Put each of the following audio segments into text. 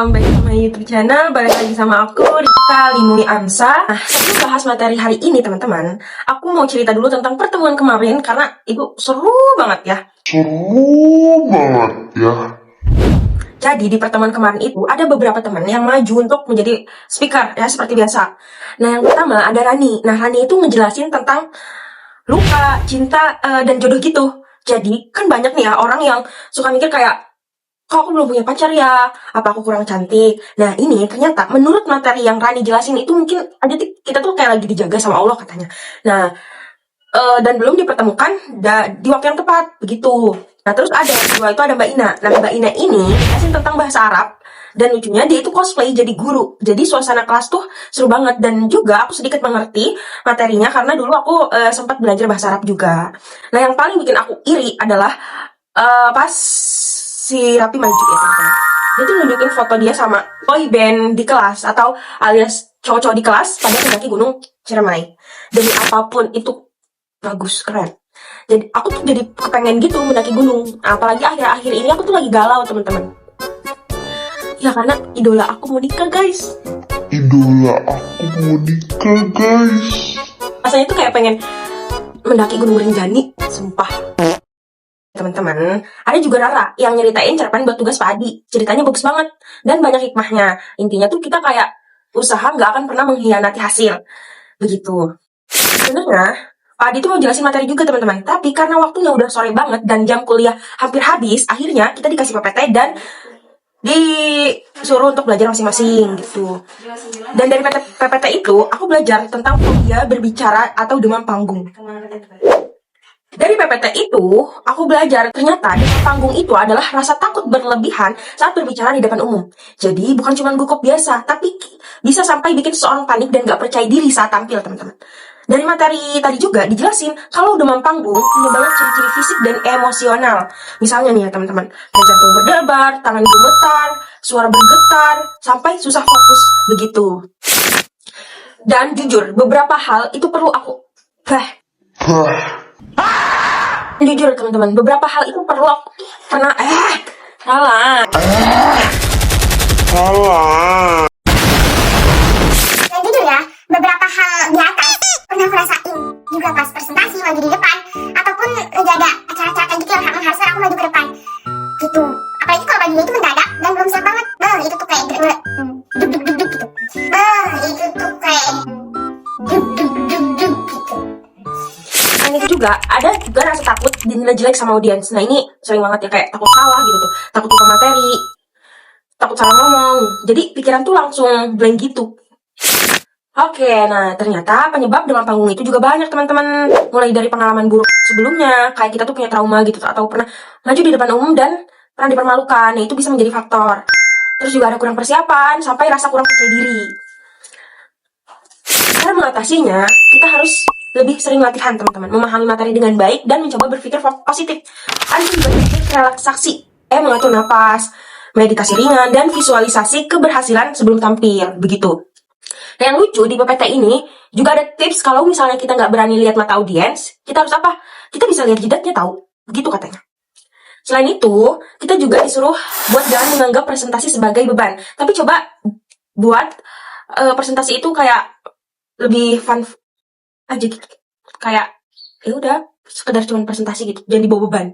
welcome back to my YouTube channel. Balik lagi sama aku, Rika Linui Amsa. Nah, sebelum bahas materi hari ini teman-teman, aku mau cerita dulu tentang pertemuan kemarin karena itu seru banget ya. Jadi di pertemuan kemarin itu ada beberapa teman yang maju untuk menjadi speaker ya, seperti biasa. Nah, yang pertama ada Rani. Nah, Rani itu ngejelasin tentang luka, cinta, dan jodoh gitu. Jadi kan banyak nih ya orang yang suka mikir kayak, kok aku belum punya pacar ya? Apa aku kurang cantik? Nah, ini ternyata menurut materi yang Rani jelasin itu mungkin aja kita tuh kayak lagi dijaga sama Allah katanya. Nah, dan belum dipertemukan di waktu yang tepat, begitu. Nah, terus ada yang kedua itu ada Mbak Ina. Nah, Mbak Ina ini jelasin tentang bahasa Arab. Dan lucunya dia itu cosplay jadi guru. Jadi suasana kelas tuh seru banget. Dan juga aku sedikit mengerti materinya karena dulu aku sempat belajar bahasa Arab juga. Nah, yang paling bikin aku iri adalah pas si Rapi maju ya teman-teman. Dia tuh nunjukin foto dia sama boy band di kelas atau alias cowok-cowok di kelas pada mendaki gunung Ciremai. Demi apapun itu bagus, keren. Jadi aku tuh jadi kepengen gitu mendaki gunung. Apalagi akhir-akhir ini aku tuh lagi galau teman-teman. Ya karena idola aku mau nikah guys. Rasanya tuh kayak pengen mendaki gunung Rinjani, sumpah. Teman-teman, ada juga Rara yang nyeritain cerpen buat tugas Pak Adi. Ceritanya bagus banget dan banyak hikmahnya. Intinya tuh kita kayak usaha nggak akan pernah mengkhianati hasil. Begitu. Sebenarnya Pak Adi tuh mau jelasin materi juga teman-teman. Tapi karena waktunya udah sore banget dan jam kuliah hampir habis, akhirnya kita dikasih PPT dan disuruh untuk belajar masing-masing gitu. Dan dari PPT itu aku belajar tentang fobia berbicara atau demam panggung. Dari PPT itu, aku belajar ternyata demam panggung itu adalah rasa takut berlebihan saat berbicara di depan umum. Jadi bukan cuma gugup biasa, tapi bisa sampai bikin seseorang panik dan gak percaya diri saat tampil, teman-teman. Dari materi tadi juga dijelasin kalau demam panggung punya banyak ciri-ciri fisik dan emosional. Misalnya nih ya teman-teman, jantung berdebar, tangan gemetar, suara bergetar, sampai susah fokus, begitu. Dan jujur, beberapa hal itu perlu aku jujur teman-teman, beberapa hal itu perlu aku pernah salah. Dan jujur ya, beberapa hal di atas pernah aku rasain juga pas presentasi maju di depan ataupun lagi ada acara-acara kayak gitu yang harusnya aku maju ke depan gitu. Apalagi kalau majunya itu mendadak dan belum siap banget. Itu tuh kayak deg-deg gitu. Itu tuh kayak deg-deg gitu. Dan itu juga ada juga rasa takut dinilai jelek sama audiens. Nah, ini sering banget ya, kayak takut salah gitu tuh, takut lupa materi, takut salah ngomong. Jadi pikiran tuh langsung blank gitu. Oke, nah ternyata penyebab demam panggung itu juga banyak teman-teman. Mulai dari pengalaman buruk sebelumnya, kayak kita tuh punya trauma gitu, atau pernah maju di depan umum dan pernah dipermalukan. Nah, itu bisa menjadi faktor. Terus juga ada kurang persiapan, sampai rasa kurang percaya diri. Cara mengatasinya, kita harus lebih sering latihan teman-teman, memahami materi dengan baik dan mencoba berpikir positif. Ada juga teknik relaksasi, mengatur napas, meditasi ringan, dan visualisasi keberhasilan sebelum tampil, begitu. Nah, yang lucu di PPT ini juga ada tips kalau misalnya kita nggak berani lihat mata audiens, kita harus apa? Kita bisa lihat jidatnya, tahu, begitu katanya. Selain itu, kita juga disuruh buat jangan menganggap presentasi sebagai beban, tapi coba buat presentasi itu kayak lebih fun aja gitu. Kayak ya udah sekedar cuma presentasi gitu, jangan dibawa beban.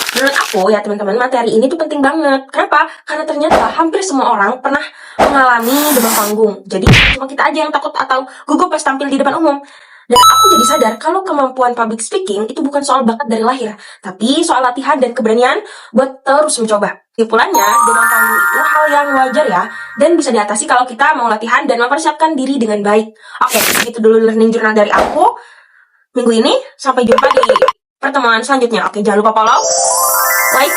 Menurut aku ya teman-teman, materi ini tuh penting banget. Kenapa? Karena ternyata hampir semua orang pernah mengalami demam panggung. Jadi cuma kita aja yang takut atau gugup pas tampil di depan umum. Dan aku jadi sadar kalau kemampuan public speaking itu bukan soal bakat dari lahir, tapi soal latihan dan keberanian buat terus mencoba. Kesimpulannya, demam panggung itu hal yang wajar ya, dan bisa diatasi kalau kita mau latihan dan mempersiapkan diri dengan baik. Oke, gitu dulu learning journal dari aku minggu ini. Sampai jumpa di pertemuan selanjutnya. Oke, jangan lupa follow, like,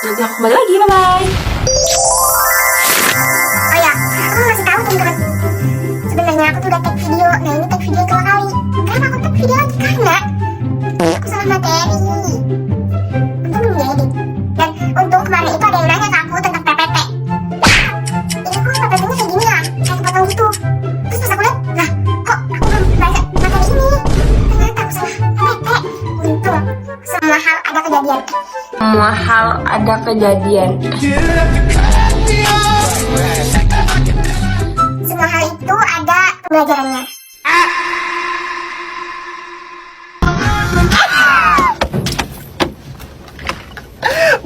nanti aku kembali lagi. Bye-bye. Oh ya, aku mau kasih tahu teman-teman. Sebenarnya aku tuh udah take video. Nah, ini take video kedua kali. Kenapa aku take video lagi? Karena aku salah materi. Untung belum diedit. Dan untung kemarin itu ada yang nanya ke aku tentang PPT. Ini kok PPT-nya kayak gini ya? Kayak kepotong gitu. Terus pas aku lihat, lah kok aku belum baca materi ini? Ternyata aku salah PPT. Untung semua hal ada kejadian. Semua hal ada kejadian. semua hal itu ada pembelajarannya.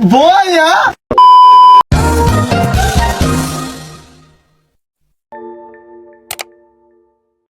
뭐하냐?